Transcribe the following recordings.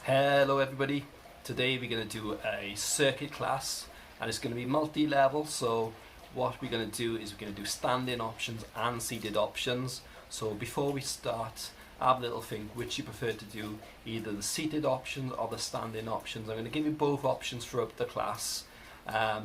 Hello everybody, today we're going to do a circuit class and it's going to be multi-level. So what we're going to do is we're going to do standing options and seated options. So before we start, have a little think which you prefer to do, either the seated options or the standing options. I'm going to give you both options throughout the class,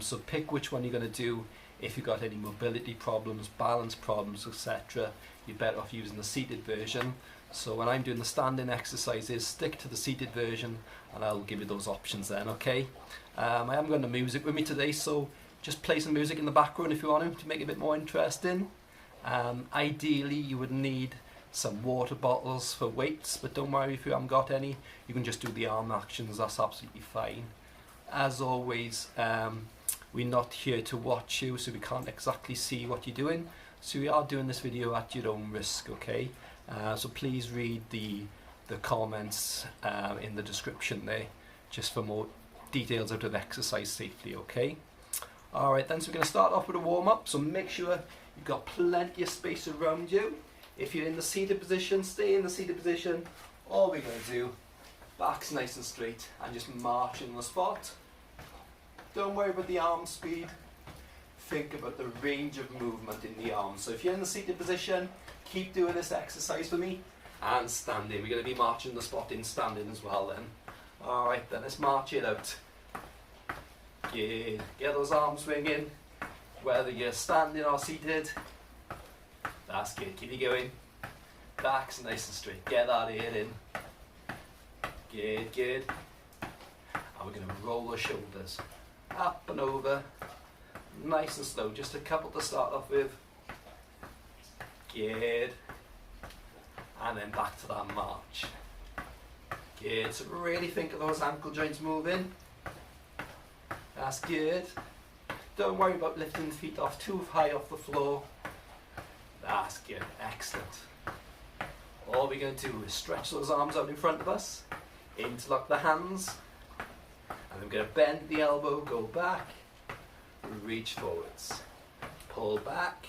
so pick which one you're going to do. If you've got any mobility problems, balance problems, etc., you're better off using the seated version. So when I'm doing the standing exercises, stick to the seated version and I'll give you those options then, okay? I am going to music with me today, so just play some music in the background if you want to make it a bit more interesting. Ideally you would need some water bottles for weights, but don't worry if you haven't got any, you can just do the arm actions, that's absolutely fine. As always, we're not here to watch you, so we can't exactly see what you're doing, so we are doing this video at your own risk, okay? So please read the comments in the description there, just for more details out of exercise safely, okay? Alright then, so we're going to start off with a warm-up, so make sure you've got plenty of space around you. If you're in the seated position, stay in the seated position. All we're going to do, back's nice and straight, and just march in the spot. Don't worry about the arm speed, think about the range of movement in the arms. So if you're in the seated position, keep doing this exercise for me, and standing. We're going to be marching the spot in standing as well then. Alright then, let's march it out. Get those arms swinging, whether you're standing or seated. That's good, keep it going. Back's nice and straight, get that air in. Good. And we're going to roll the shoulders up and over, nice and slow, just a couple to start off with. Good. And then back to that march. Good, so really think of those ankle joints moving. That's good. Don't worry about lifting the feet off too high off the floor. That's good, excellent. All we're going to do is stretch those arms out in front of us, interlock the hands, and we're going to bend the elbow, go back, reach forwards, pull back,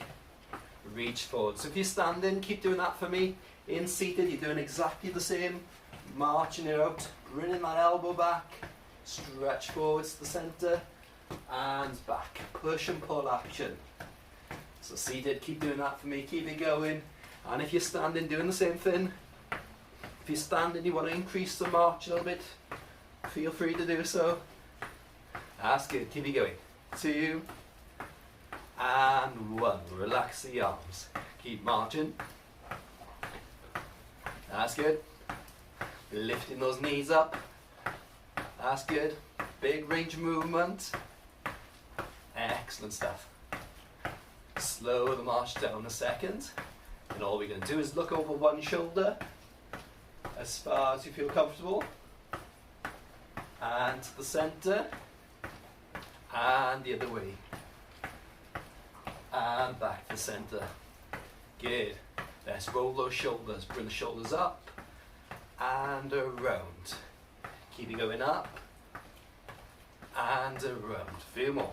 reach forward. So if you're standing, keep doing that for me. In seated, you're doing exactly the same, marching it out, bringing that elbow back, stretch forwards to the centre, and back, push and pull action. So seated, keep doing that for me, keep it going. And if you're standing, doing the same thing. If you're standing, you want to increase the march a little bit, feel free to do so. That's good, keep it going. 2 and 1, relax the arms, keep marching. That's good. Lifting those knees up. That's good. Big range of movement. Excellent stuff. Slow the march down a second. And all we're going to do is look over one shoulder as far as you feel comfortable. And to the centre. And the other way. And back to the centre. Good. Let's roll those shoulders. Bring the shoulders up and around. Keep it going up and around. A few more.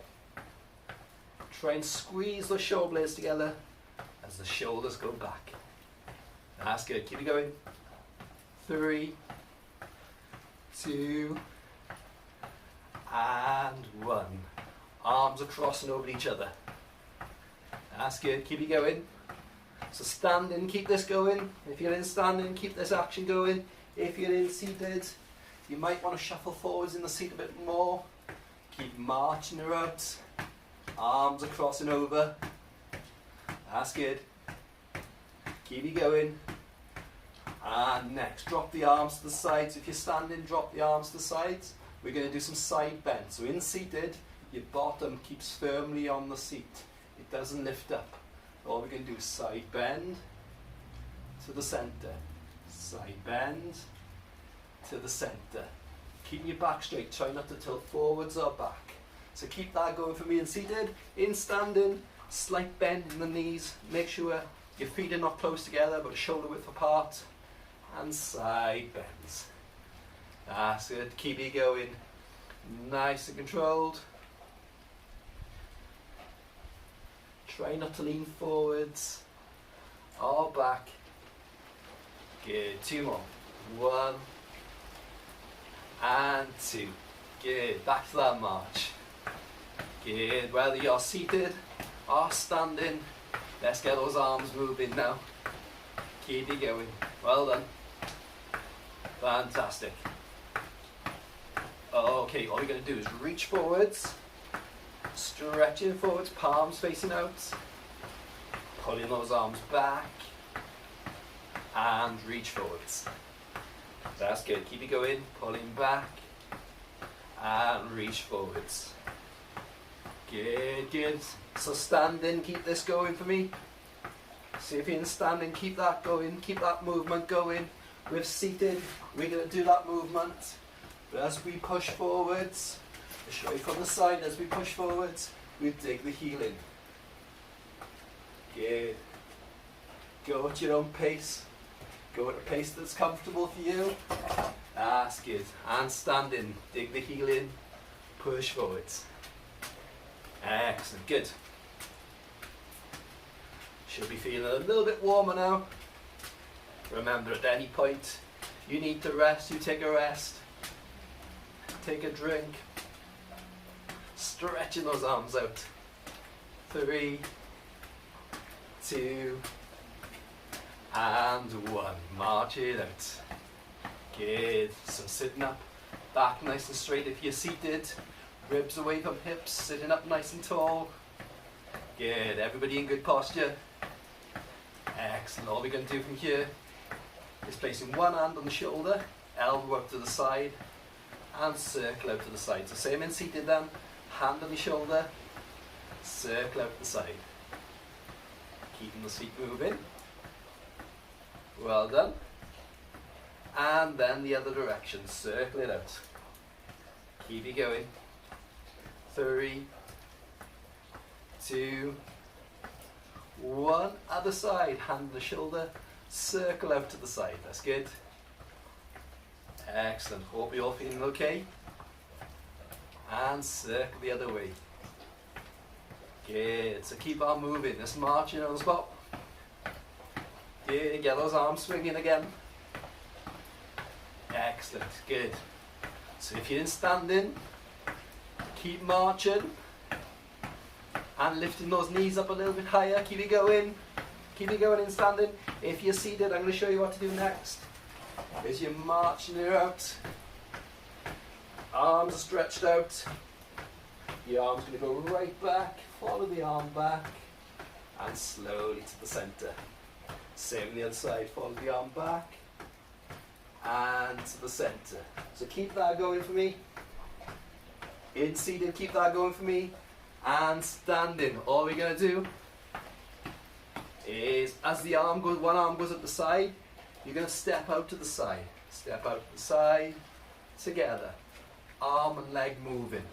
Try and squeeze those shoulder blades together as the shoulders go back. That's good. Keep it going. 3, 2 and 1. Arms are crossing over each other. That's good. Keep it going. So standing, keep this going. If you're in standing, keep this action going. If you're in seated, you might want to shuffle forwards in the seat a bit more. Keep marching around. Arms are crossing over. That's good. Keep it going. And next, drop the arms to the sides. If you're standing, drop the arms to the sides. We're going to do some side bends. So in seated, your bottom keeps firmly on the seat. It doesn't lift up. All we're going to do is side bend to the centre, side bend to the centre. Keep your back straight, try not to tilt forwards or back. So keep that going for me in seated. In standing, slight bend in the knees, make sure your feet are not close together but shoulder width apart, and side bends. That's good, keep it going, nice and controlled. Try not to lean forwards or back. Good, 2 more. 1 and 2. Good, back to that march. Good, whether you're seated or standing, let's get those arms moving now. Keep it going, well done. Fantastic. Okay, all you're going to do is reach forwards, stretching forwards, palms facing out, pulling those arms back, and reach forwards. That's good, keep it going, pulling back, and reach forwards. Good, good. So standing, keep this going for me. See if you're in standing, keep that going, keep that movement going. With seated, we're going to do that movement. But as we push forwards, I'll show you from the side, as we push forwards, we dig the heel in. Good. Go at your own pace. Go at a pace that's comfortable for you. That's good. And standing, dig the heel in, push forwards. Excellent, good. Should be feeling a little bit warmer now. Remember, at any point you need to rest, you take a rest. Take a drink. Stretching those arms out. 3, 2, and 1. March it out. Good. So sitting up, back nice and straight if you're seated. Ribs away from hips, sitting up nice and tall. Good. Everybody in good posture. Excellent. All we're going to do from here is placing one hand on the shoulder, elbow up to the side, and circle out to the side. So same in seated then, hand on the shoulder, circle out to the side. Keeping the feet moving. Well done. And then the other direction, circle it out. Keep it going. 3, 2, 1. Other side, hand on the shoulder, circle out to the side. That's good. Excellent. Hope you're all feeling okay. And circle the other way. Good. So keep on moving. Let's march in on the spot. Good. Get those arms swinging again. Excellent. Good. So if you're in standing, keep marching. And lifting those knees up a little bit higher. Keep it going. Keep it going in standing. If you're seated, I'm going to show you what to do next. As you're marching it out, arms are stretched out. The arm's going to go right back, follow the arm back, and slowly to the centre. Same on the other side, follow the arm back, and to the centre. So keep that going for me. In seated, keep that going for me. And standing, all we're going to do is, as the arm goes, one arm goes up the side, you're going to step out to the side. Step out to the side, together. Arm and leg moving.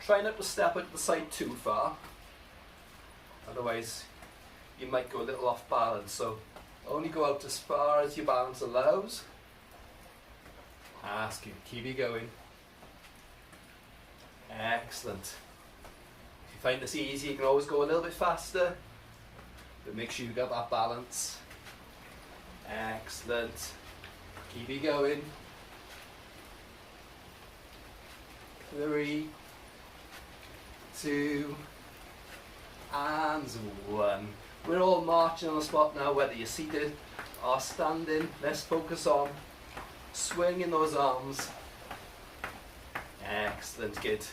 Try not to step out to the side too far. Otherwise, you might go a little off balance. So, only go out as far as your balance allows. Ask you, keep it going. Excellent. If you find this easy, you can always go a little bit faster. But make sure you got that balance. Excellent. Keep it going. 3, 2, and 1. We're all marching on the spot now, whether you're seated or standing. Let's focus on swinging those arms. Excellent, good.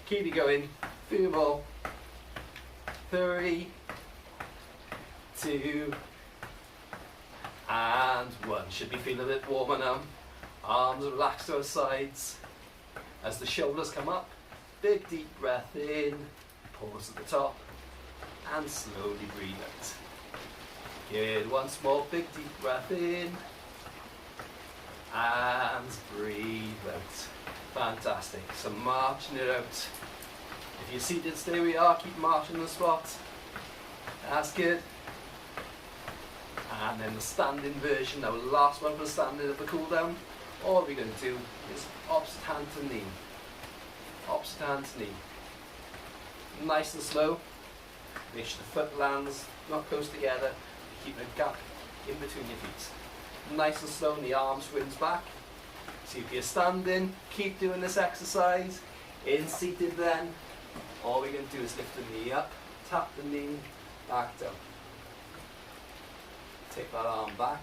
Keep it going. Few more. 3, 2, and 1. Should be feeling a bit warmer now. Arms relaxed to our sides. As the shoulders come up, big deep breath in, pause at the top, and slowly breathe out. Good. Once more, big deep breath in, and breathe out. Fantastic. So marching it out. If you're seated, stay where you are, keep marching on the spot. That's good. And then the standing version, now last one for the standing of the cool down. All we're going to do is opposite hand to knee. Opposite hand to knee. Nice and slow. Make sure the foot lands not close together. Keep a gap in between your feet. Nice and slow, and the arm swings back. So if you're standing, keep doing this exercise. In seated then, all we're going to do is lift the knee up, tap the knee, back down. Take that arm back.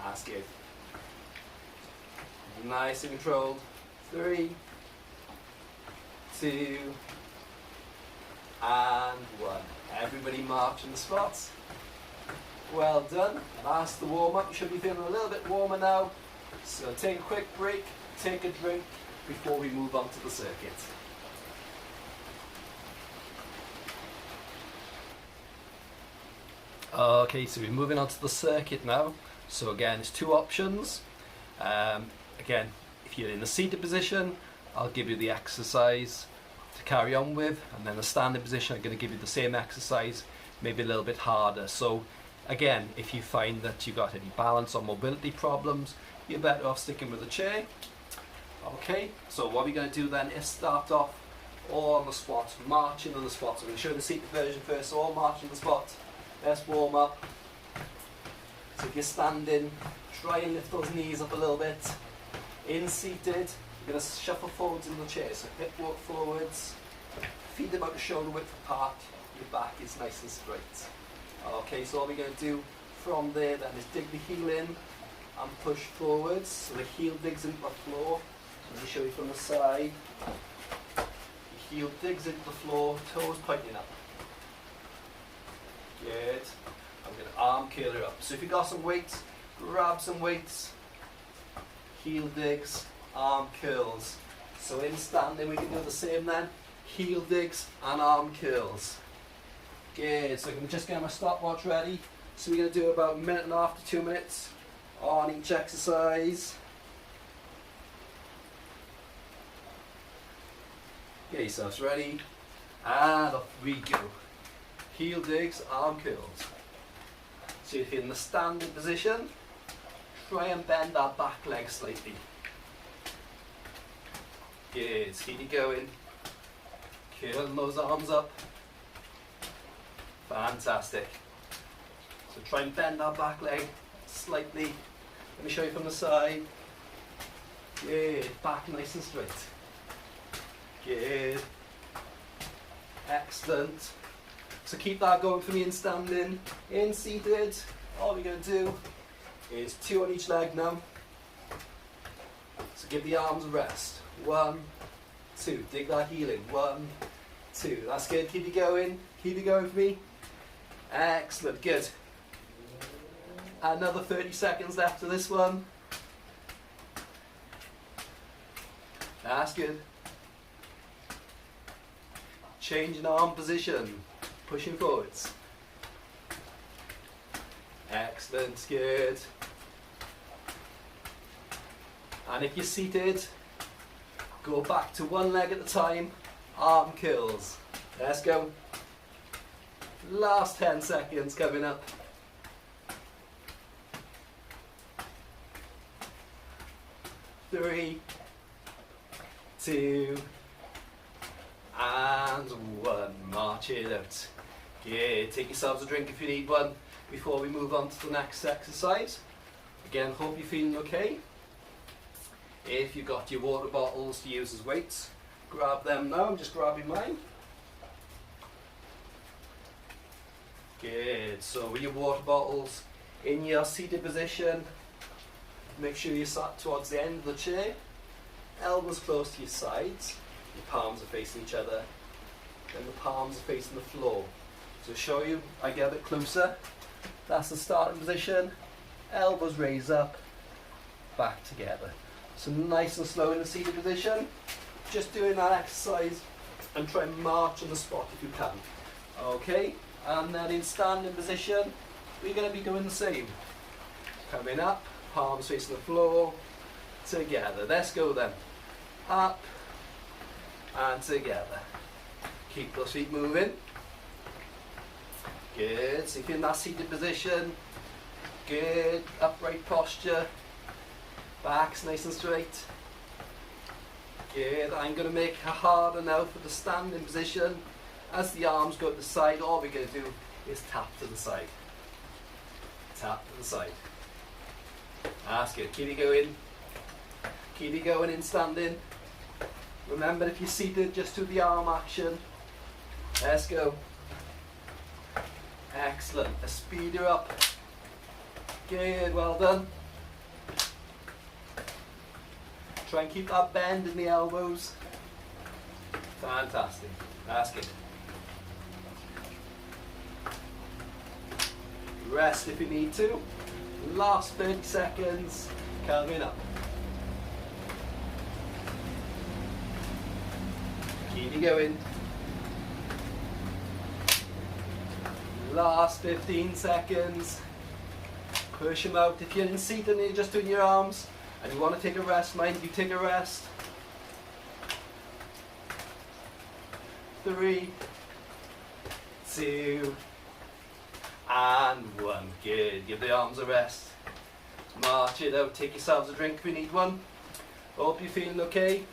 That's good. Nice and controlled. 3, 2, and 1. Everybody march in the spots. Well done. That's the warm up. You should be feeling a little bit warmer now. So take a quick break, take a drink before we move on to the circuit. Okay, so we're moving on to the circuit now. So again, it's 2 options. Again, if you're in the seated position, I'll give you the exercise to carry on with, and then the standing position, I'm going to give you the same exercise, maybe a little bit harder. So again, if you find that you've got any balance or mobility problems, you're better off sticking with the chair. Okay, so what we're going to do then is start off all on the spot, marching on the spot. So I'm going to show you the seated version first, so all march on the spot. Let's warm up. So if you're standing, try and lift those knees up a little bit. In seated, you're going to shuffle forwards in the chair, so hip walk forwards, feet about shoulder width apart, your back is nice and straight. Okay, so all we're going to do from there then is dig the heel in and push forwards, so the heel digs into the floor. Let me show you from the side. The heel digs into the floor, toes pointing up. Good. I'm going to arm curl it up. So if you've got some weights, grab some weights. Heel digs, arm curls. So in standing we can do the same then. Heel digs and arm curls. Good. So I can just get my stopwatch ready. So we're going to do about 1.5 minutes to 2 minutes on each exercise. Get yourselves ready. And off we go. Heel digs, arm curls. So if you're in the standing position, try and bend that back leg slightly. Good, keep it going. Curl those arms up. Fantastic. So try and bend that back leg slightly. Let me show you from the side. Good, back nice and straight. Good. Excellent. So keep that going for me in standing. In seated, all we're going to do is 2 on each leg now. So give the arms a rest. 1, 2. Dig that heel in. 1, 2. That's good. Keep it going. Keep it going for me. Excellent. Good. Another 30 seconds left of this one. That's good. Changing arm position. Pushing forwards. Excellent, good. And if you're seated, go back to 1 leg at a time, arm curls. Let's go. Last 10 seconds coming up. 3, 2, and 1. March it out. Yeah, take yourselves a drink if you need one before we move on to the next exercise. Again, hope you're feeling okay. If you've got your water bottles to use as weights, grab them now. I'm just grabbing mine. Good. So with your water bottles in your seated position, make sure you're sat towards the end of the chair, elbows close to your sides, your palms are facing each other, then the palms are facing the floor. So to show you, I get a bit closer. That's the starting position. Elbows raise up, back together. So nice and slow in the seated position. Just doing that exercise and try and march on the spot if you can. Okay, and then in standing position, we're going to be doing the same. Coming up, palms facing the floor, together. Let's go then. Up and together. Keep those feet moving. Good. So if you're in that seated position, good. Upright posture. Back's nice and straight. Good. I'm going to make it harder now for the standing position. As the arms go to the side, all we're going to do is tap to the side. Tap to the side. That's good. Keep it going. Keep it going in standing. Remember, if you're seated, just do the arm action. Let's go. Excellent. Let's speed her up. Good, well done. Try and keep that bend in the elbows. Fantastic. That's good. Rest if you need to. Last 30 seconds. Coming up. Keep it going. Last 15 seconds. Push them out. If you're in seat and you're just doing your arms and you want to take a rest, mind you, take a rest. 3, 2, and 1. Good. Give the arms a rest. March it out. Take yourselves a drink if you need one. Hope you're feeling okay.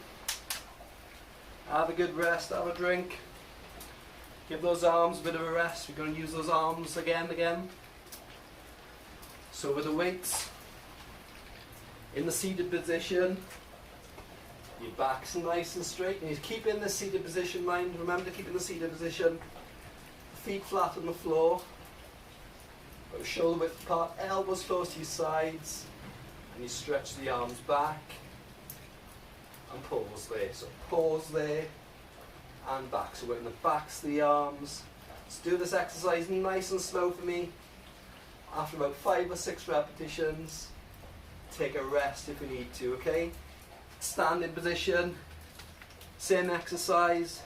Have a good rest. Have a drink. Give those arms a bit of a rest. We're going to use those arms again. So with the weights in the seated position, your back's nice and straight. You need to keep in the seated position, mind. Remember to keep in the seated position. Feet flat on the floor. Shoulder width apart, elbows close to your sides. And you stretch the arms back. And pause there. So pause there and back. So working the backs of the arms. Let's do this exercise nice and slow for me. After about 5 or 6 repetitions, take a rest if you need to, okay? Standing position, same exercise,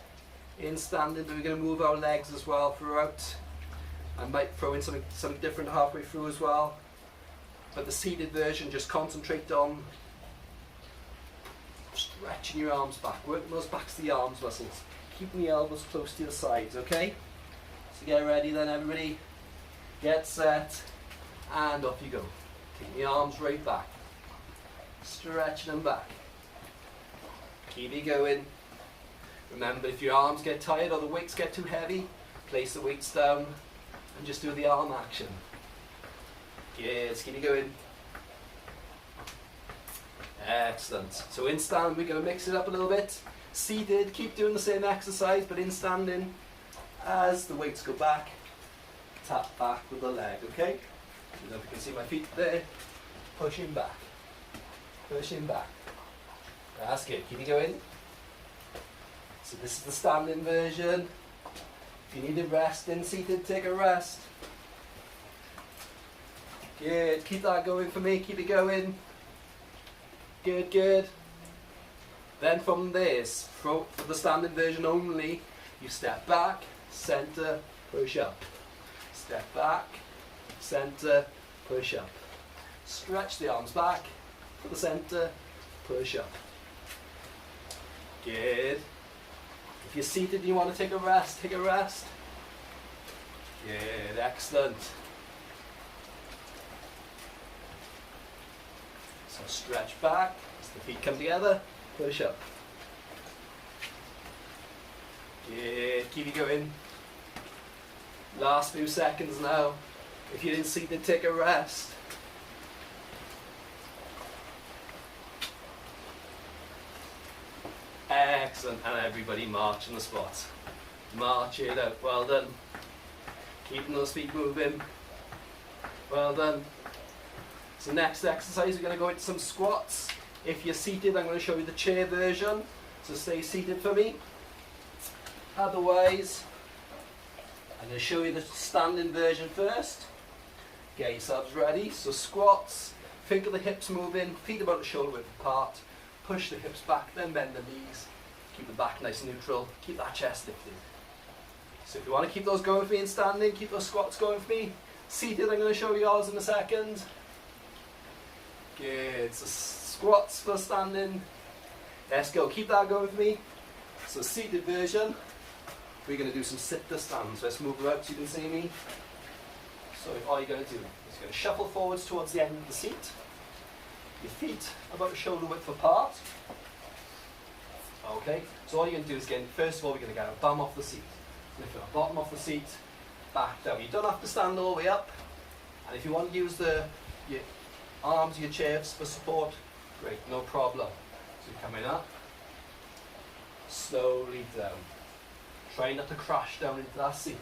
in standing, but we're going to move our legs as well throughout. I might throw in something different halfway through as well. But the seated version, just concentrate on stretching your arms back, working those backs of the arms muscles, keeping the elbows close to your sides, okay? So get ready then, everybody. Get set, and off you go. Take the arms right back, stretching them back. Keep it going. Remember, if your arms get tired or the weights get too heavy, place the weights down and just do the arm action. Yes, keep it going. Excellent. So in stand, we're going to mix it up a little bit. Seated, keep doing the same exercise, but in standing, as the weights go back, tap back with the leg, okay? I don't know if you can see my feet there. Pushing back. Pushing back. That's good. Keep it going. So this is the standing version. If you need a rest in seated, take a rest. Good. Keep that going for me. Keep it going. Good, good. Then from this, for the standing version only, you step back, center, push up. Step back, center, push up. Stretch the arms back to the center, push up. Good. If you're seated and you want to take a rest, take a rest. Good, excellent. So stretch back as the feet come together, push up. Good, keep it going. Last few seconds now. If you're in seated, take a rest. Excellent, and everybody march on the spot. March it out, well done. Keeping those feet moving. Well done. So next exercise, we're going to go into some squats. If you're seated, I'm going to show you the chair version. So stay seated for me. Otherwise, I'm going to show you the standing version first. Get yourselves ready. So squats, think of the hips moving, feet about the shoulder width apart. Push the hips back, then bend the knees. Keep the back nice and neutral. Keep that chest lifted. So if you want to keep those going for me in standing, keep those squats going for me. Seated, I'm going to show you yours in a second. Good. So squats for standing. Let's go. Keep that going for me. So seated version. We're going to do some sit to stands. Let's move out so you can see me. So all you're going to do is going to shuffle forwards towards the end of the seat. Your feet about shoulder width apart. Okay, so all you're going to do is first of all, we're going to get our bum off the seat. Lift our bottom off the seat, back down. You don't have to stand all the way up. And if you want to use your arms, your chairs for support, great, no problem. So you're coming up, slowly down. Try not to crash down into that seat.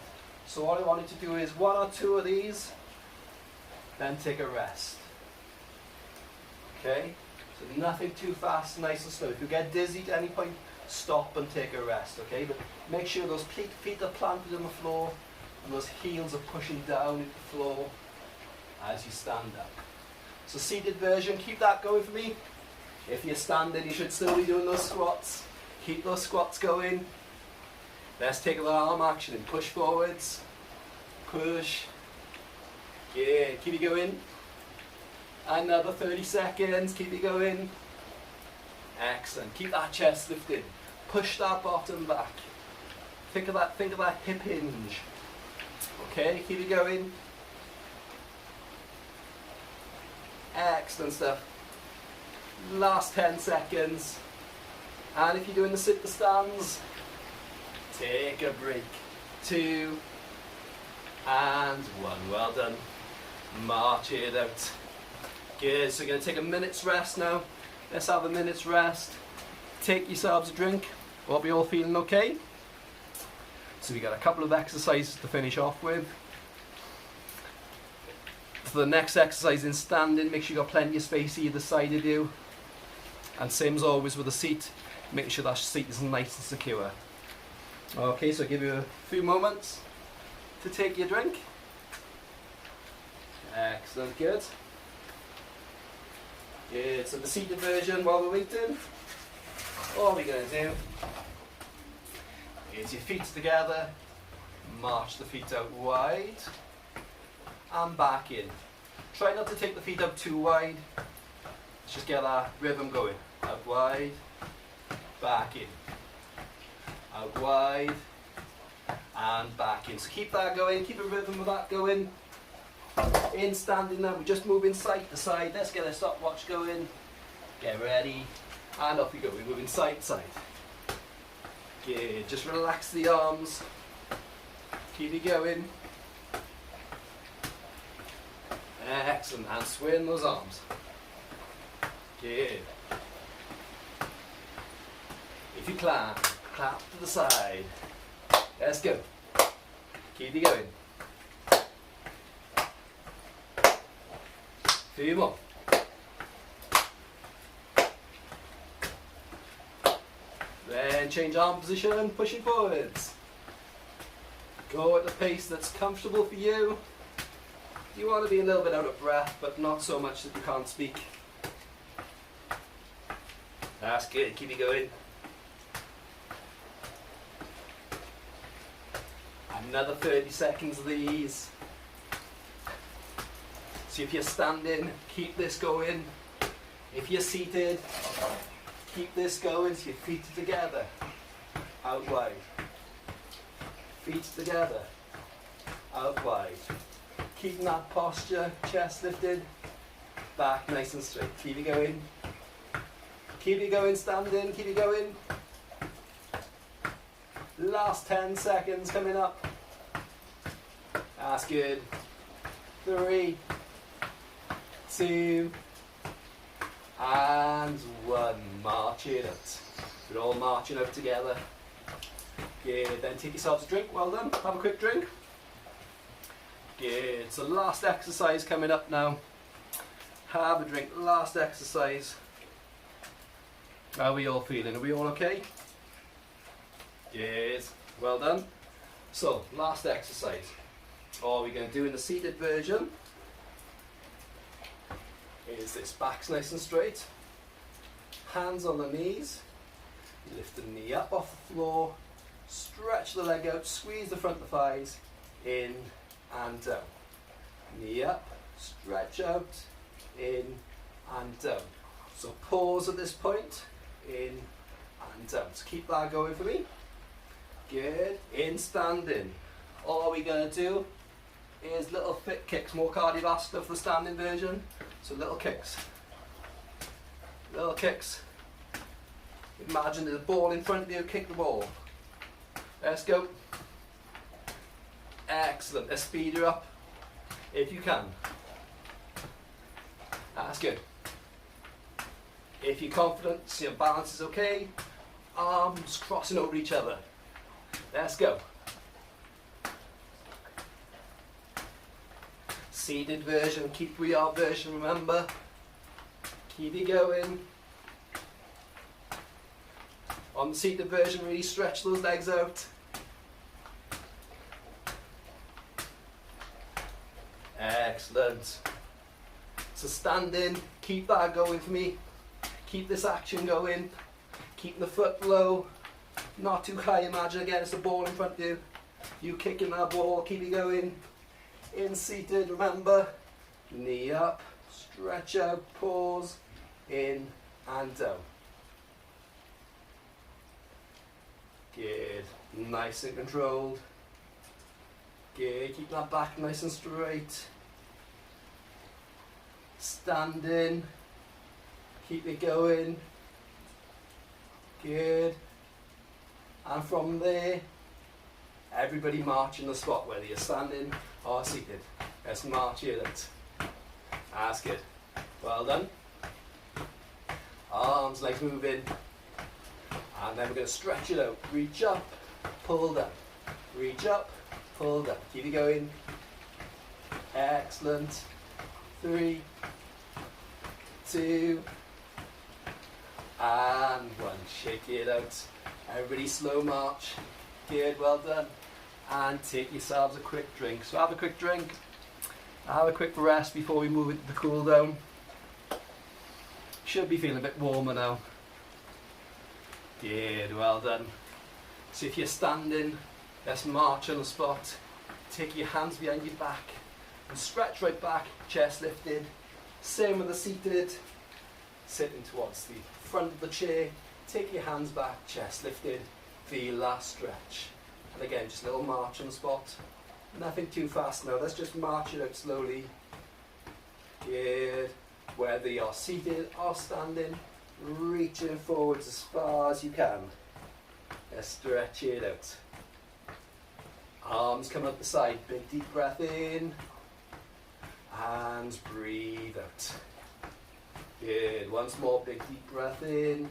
So all I want you to do is 1 or 2 of these, then take a rest. Okay? So nothing too fast, nice and slow. If you get dizzy at any point, stop and take a rest, okay? But make sure those feet are planted on the floor and those heels are pushing down into the floor as you stand up. So seated version, keep that going for me. If you're standing, you should still be doing those squats. Keep those squats going. Let's take a little arm action and push forwards. Push. Good, keep it going. Another 30 seconds, keep it going. Excellent, keep that chest lifted. Push that bottom back. Think of that hip hinge. Okay, keep it going. Excellent stuff. Last 10 seconds. And if you're doing the sit to stands, take a break. 2 and 1. Well done. March it out. Good, so we're going to take a minute's rest now. Let's have a minute's rest. Take yourselves a drink. Hope you're all feeling okay. So we got a couple of exercises to finish off with. For the next exercise in standing, make sure you've got plenty of space either side of you. And same as always with the seat, make sure that seat is nice and secure. Okay, so I'll give you a few moments to take your drink. Excellent, good. Good, so the seated version while we're waiting, all we're going to do is your feet together, march the feet out wide and back in. Try not to take the feet up too wide, let's just get our rhythm going. Out wide, back in. Out wide and back in. So keep that going, keep a rhythm of that going. In standing now, we're just moving side to side. Let's get a stopwatch going. Get ready. And off we go. We're moving side to side. Good. Just relax the arms. Keep it going. Excellent. And swing those arms. Good. If you clap to the side. Let's go. Keep it going. Few more. Then change arm position, pushing forwards. Go at the pace that's comfortable for you. You want to be a little bit out of breath, but not so much that you can't speak. That's good, keep it going. Another 30 seconds of these. So if you're standing, keep this going. If you're seated, keep this going so your feet are together. Out wide. Feet together. Out wide. Keeping that posture, chest lifted. Back nice and straight. Keep it going. Keep it going, standing, keep it going. Last 10 seconds coming up. That's good. 3, 2 and 1. March it out. We're all marching out together. Good. Then take yourselves a drink. Well done. Have a quick drink. Good. So last exercise coming up now. Have a drink. Last exercise. How are we all feeling? Are we all okay? Yes. Well done. So last exercise. All we're going to do in the seated version is this. Back's nice and straight, hands on the knees, lift the knee up off the floor, stretch the leg out, squeeze the front of the thighs, in and down. Knee up, stretch out, in and down. So pause at this point, in and down. So keep that going for me. Good. In standing. All we're going to do is little fit kicks, more cardiovascular for the standing version. So little kicks. Little kicks. Imagine there's a ball in front of you, kick the ball. Let's go. Excellent. Let's speed her up if you can. That's good. If you're confident, so your balance is okay, arms crossing over each other. Let's go. Seated version, keep we are version, remember. Keep it going. On the seated version, really stretch those legs out. Excellent. So standing, keep that going for me. Keep this action going. Keep the foot low, not too high. Imagine again it's a ball in front of you. You kicking that ball, keep it going. In seated, remember, knee up, stretch out, pause, in and down. Good, nice and controlled. Good, keep that back nice and straight. Standing, keep it going. Good. And from there, everybody march in the spot, whether you're standing or seated. Let's march it out. That's good. Well done. Arms, legs moving. And then we're going to stretch it out. Reach up, pull down. Reach up, pull down. Keep it going. Excellent. 3, 2, and 1. Shake it out. Everybody slow march. Good, well done. And take yourselves a quick drink. So have a quick drink. Have a quick rest before we move into the cool down. Should be feeling a bit warmer now. Good, well done. So if you're standing, let's march on the spot. Take your hands behind your back and stretch right back, chest lifted. Same with the seated. Sitting towards the front of the chair. Take your hands back, chest lifted. Feel that stretch. And again, just a little march on the spot. Nothing too fast now. Let's just march it out slowly. Good. Whether you're seated or standing, reaching forwards as far as you can. Let's stretch it out. Arms come up the side. Big deep breath in. And breathe out. Good. Once more, big deep breath in.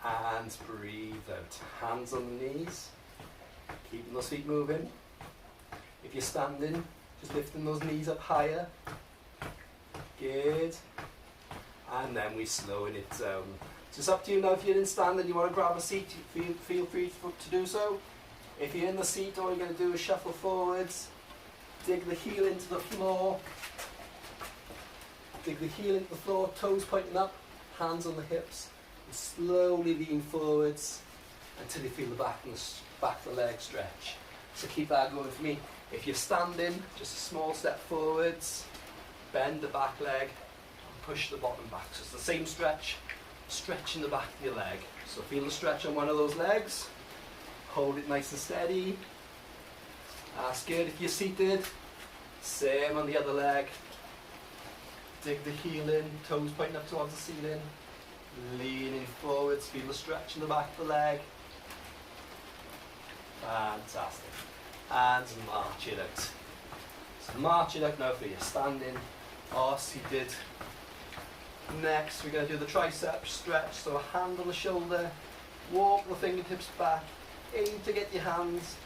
And breathe out. Hands on the knees. Keeping those feet moving. If you're standing, just lifting those knees up higher. Good. And then we slowing it down. So it's up to you now. If you're in standing, you want to grab a seat, feel free to do so. If you're in the seat, all you're going to do is shuffle forwards. Dig the heel into the floor. Dig the heel into the floor, toes pointing up, hands on the hips. And slowly lean forwards until you feel the back of the leg stretch. So keep that going for me. If you're standing, just a small step forwards, bend the back leg, and push the bottom back. So it's the same stretch, stretching the back of your leg. So feel the stretch on one of those legs. Hold it nice and steady. That's good. If you're seated, same on the other leg. Dig the heel in, toes pointing up towards the ceiling. Leaning forwards, feel the stretch in the back of the leg. Fantastic. And march it out. So march it out now for you standing or seated. Next, we're going to do the tricep stretch. So a hand on the shoulder, walk the fingertips back. Aim to get your hands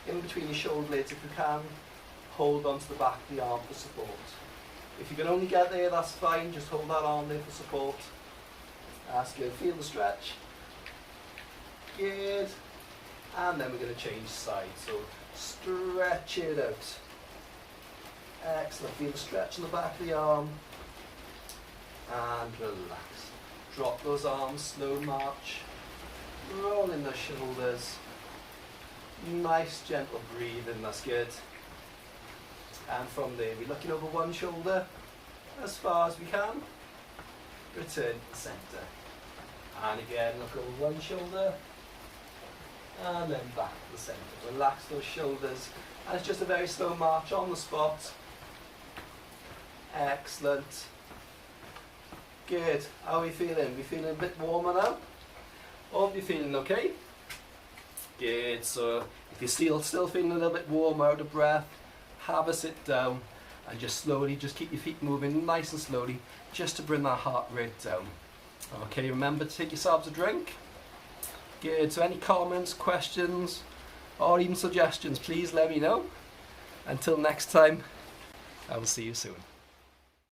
in between your shoulder blades if you can. Hold onto the back of the arm for support. If you can only get there, that's fine. Just hold that arm there for support. That's good. Feel the stretch. Good. And then we're going to change sides. So stretch it out. Excellent. Feel the stretch in the back of the arm. And relax. Drop those arms. Slow march. Rolling the shoulders. Nice gentle breathing. That's good. And from there, we're looking over one shoulder as far as we can. Return to the centre. And again, look over one shoulder. And then back to the centre. Relax those shoulders. And it's just a very slow march on the spot. Excellent. Good. How are we feeling? We feeling a bit warmer now? Hope you're feeling okay. Good. So if you're still feeling a little bit warm, out of breath, have a sit down and just slowly, just keep your feet moving nice and slowly, just to bring that heart rate down. Okay, remember to take yourselves a drink. Good, so any comments, questions, or even suggestions, please let me know. Until next time, I will see you soon.